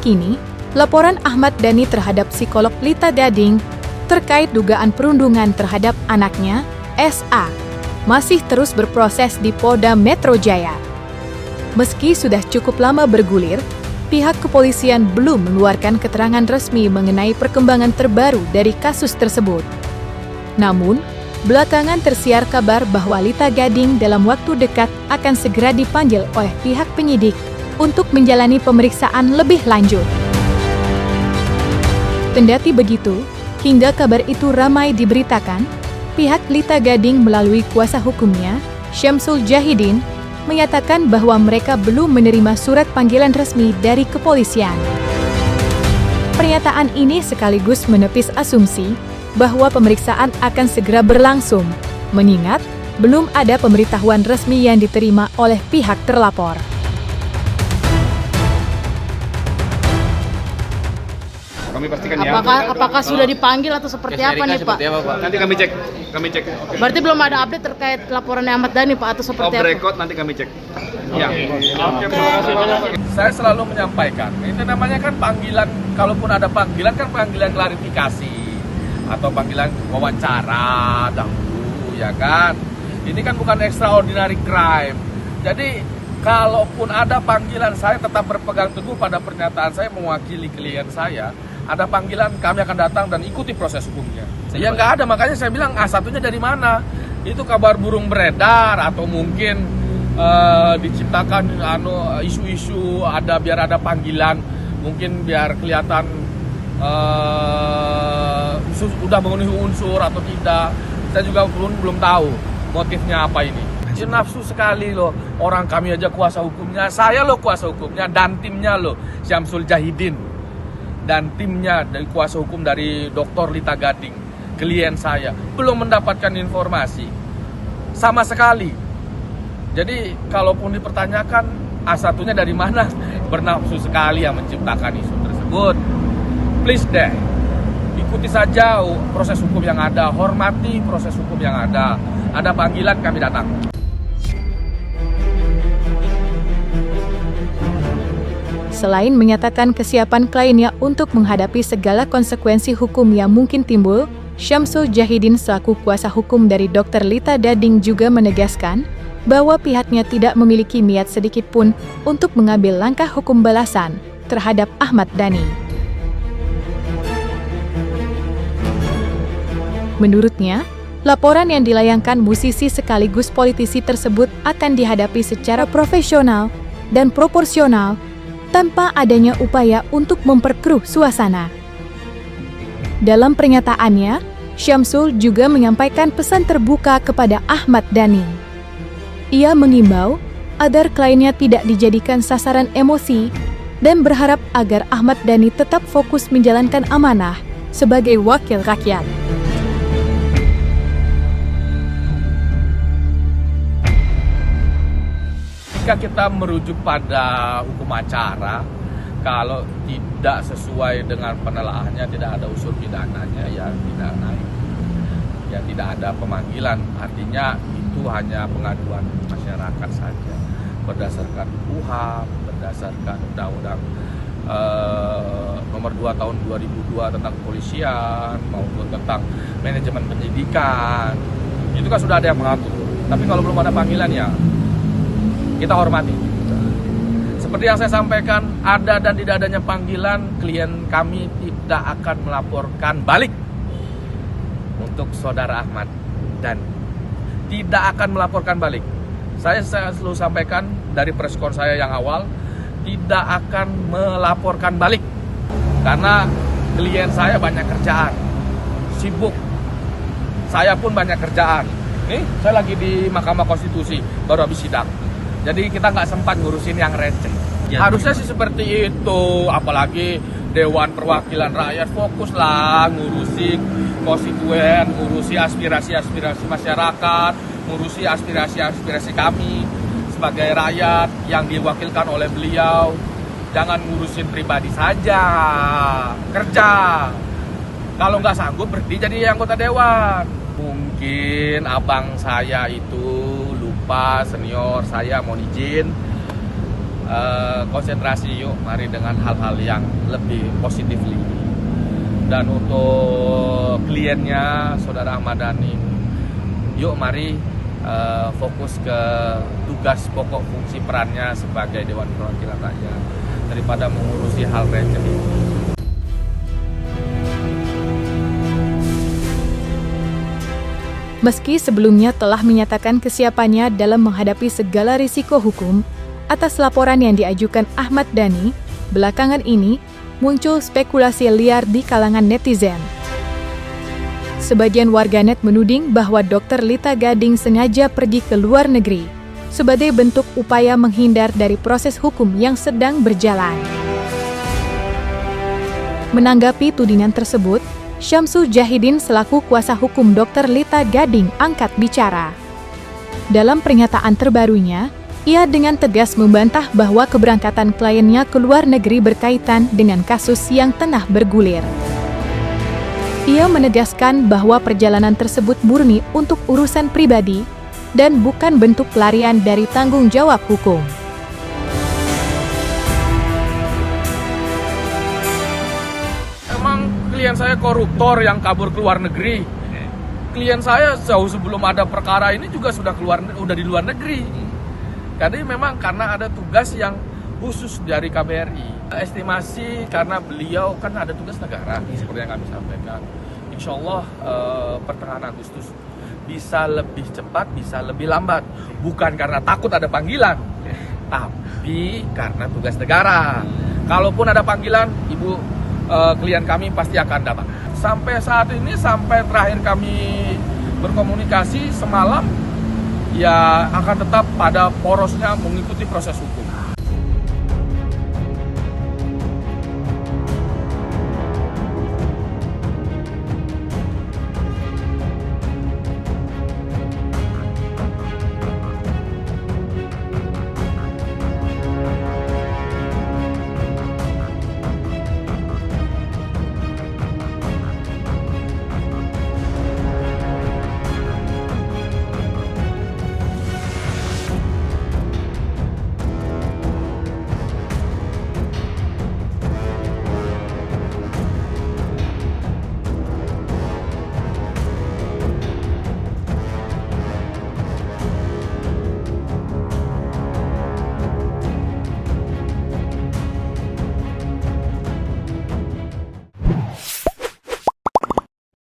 kini, laporan Ahmad Dhani terhadap psikolog Lita Gading terkait dugaan perundungan terhadap anaknya, SA, masih terus berproses di Polda Metro Jaya. Meski sudah cukup lama bergulir, pihak kepolisian belum mengeluarkan keterangan resmi mengenai perkembangan terbaru dari kasus tersebut. Namun, belakangan tersiar kabar bahwa Lita Gading dalam waktu dekat akan segera dipanggil oleh pihak penyidik untuk menjalani pemeriksaan lebih lanjut. Kendati begitu, hingga kabar itu ramai diberitakan, pihak Lita Gading melalui kuasa hukumnya, Syamsul Jahidin, menyatakan bahwa mereka belum menerima surat panggilan resmi dari kepolisian. Pernyataan ini sekaligus menepis asumsi bahwa pemeriksaan akan segera berlangsung, mengingat belum ada pemberitahuan resmi yang diterima oleh pihak terlapor. Kami pastikan Apakah sudah dipanggil atau seperti apa nih Pak? Nanti kami cek. Okay. Berarti belum ada update terkait laporannya Ahmad Dhani Pak atau seperti apa? Record nanti kami cek. Ya. Oke, terima kasih Pak. Saya selalu menyampaikan, ini namanya kan panggilan, kalaupun ada panggilan kan panggilan klarifikasi atau panggilan wawancara dahulu, ya kan? Ini kan bukan extraordinary crime. Jadi kalaupun ada panggilan, saya tetap berpegang teguh pada pernyataan saya mewakili klien saya. Ada panggilan, kami akan datang dan ikuti proses hukumnya. Ya nggak ada, makanya saya bilang satunya dari mana? Itu kabar burung beredar atau mungkin diciptakan isu-isu ada biar ada panggilan, mungkin biar kelihatan sudah memenuhi unsur atau tidak. Saya juga belum tahu motifnya apa ini. Ya, nafsu sekali loh, orang kami aja kuasa hukumnya, saya loh kuasa hukumnya dan timnya loh, Syamsul Jahidin dan timnya dari kuasa hukum dari Dr. Lita Gading, klien saya, belum mendapatkan informasi sama sekali. Jadi kalaupun dipertanyakan satunya dari mana, bernafsu sekali yang menciptakan isu tersebut. Please deh, ikuti saja proses hukum yang ada, hormati proses hukum yang ada. Ada panggilan kami datang. Selain menyatakan kesiapan kliennya untuk menghadapi segala konsekuensi hukum yang mungkin timbul, Syamsul Jahidin selaku kuasa hukum dari Dr. Lita Gading juga menegaskan bahwa pihaknya tidak memiliki niat sedikit pun untuk mengambil langkah hukum balasan terhadap Ahmad Dhani. Menurutnya, laporan yang dilayangkan musisi sekaligus politisi tersebut akan dihadapi secara profesional dan proporsional tanpa adanya upaya untuk memperkeruh suasana. Dalam pernyataannya, Syamsul juga menyampaikan pesan terbuka kepada Ahmad Dhani. Ia mengimbau agar kliennya tidak dijadikan sasaran emosi dan berharap agar Ahmad Dhani tetap fokus menjalankan amanah sebagai wakil rakyat. Jika kita merujuk pada hukum acara, kalau tidak sesuai dengan penelaannya, tidak ada unsur pidananya, ya tidak naik. Ya tidak ada pemanggilan, artinya itu hanya pengaduan masyarakat saja. Berdasarkan KUHP, berdasarkan Undang-Undang Nomor 2 Tahun 2002 tentang kepolisian, maupun tentang manajemen penyidikan, itu kan sudah ada yang mengatur. Tapi kalau belum ada panggilan, ya kita hormati. Seperti yang saya sampaikan, ada dan tidak adanya panggilan, klien kami tidak akan melaporkan balik untuk saudara Ahmad dan tidak akan melaporkan balik. Saya selalu sampaikan dari preskon saya yang awal, tidak akan melaporkan balik karena klien saya banyak kerjaan, sibuk. Saya pun banyak kerjaan. Nih, saya lagi di Mahkamah Konstitusi, baru habis sidang. Jadi kita nggak sempat ngurusin yang receh. Ya, harusnya sih seperti itu, apalagi Dewan Perwakilan Rakyat fokuslah ngurusi konstituen, ngurusi aspirasi-aspirasi masyarakat, ngurusi aspirasi-aspirasi kami sebagai rakyat yang diwakilkan oleh beliau. Jangan ngurusin pribadi saja, kerja. Kalau nggak sanggup berhenti jadi anggota dewan. Mungkin abang saya itu lupa, senior saya, mohon izin. konsentrasi yuk, mari dengan hal-hal yang lebih positifly. Dan untuk kliennya Saudara Ahmad Dhani, yuk mari fokus ke tugas pokok fungsi perannya sebagai Dewan Perwakilan Rakyat daripada mengurusi hal receh ini. Meski sebelumnya telah menyatakan kesiapannya dalam menghadapi segala risiko hukum atas laporan yang diajukan Ahmad Dhani, belakangan ini muncul spekulasi liar di kalangan netizen. Sebagian warganet menuding bahwa Dr. Lita Gading sengaja pergi ke luar negeri sebagai bentuk upaya menghindar dari proses hukum yang sedang berjalan. Menanggapi tudingan tersebut, Syamsu Jahidin selaku kuasa hukum Dr. Lita Gading angkat bicara. Dalam pernyataan terbarunya, ia dengan tegas membantah bahwa keberangkatan kliennya ke luar negeri berkaitan dengan kasus yang tengah bergulir. Ia menegaskan bahwa perjalanan tersebut murni untuk urusan pribadi dan bukan bentuk pelarian dari tanggung jawab hukum. Emang klien saya koruptor yang kabur ke luar negeri. Klien saya jauh sebelum ada perkara ini juga udah di luar negeri. Karena ada tugas yang khusus dari KBRI. Estimasi karena beliau kan ada tugas negara seperti yang kami sampaikan. Insya Allah pertengahan Agustus bisa lebih cepat, bisa lebih lambat. Bukan karena takut ada panggilan, tapi karena tugas negara. Kalaupun ada panggilan, klien kami pasti akan datang. Sampai saat ini, sampai terakhir kami berkomunikasi semalam, ya akan tetap pada porosnya mengikuti proses hukum.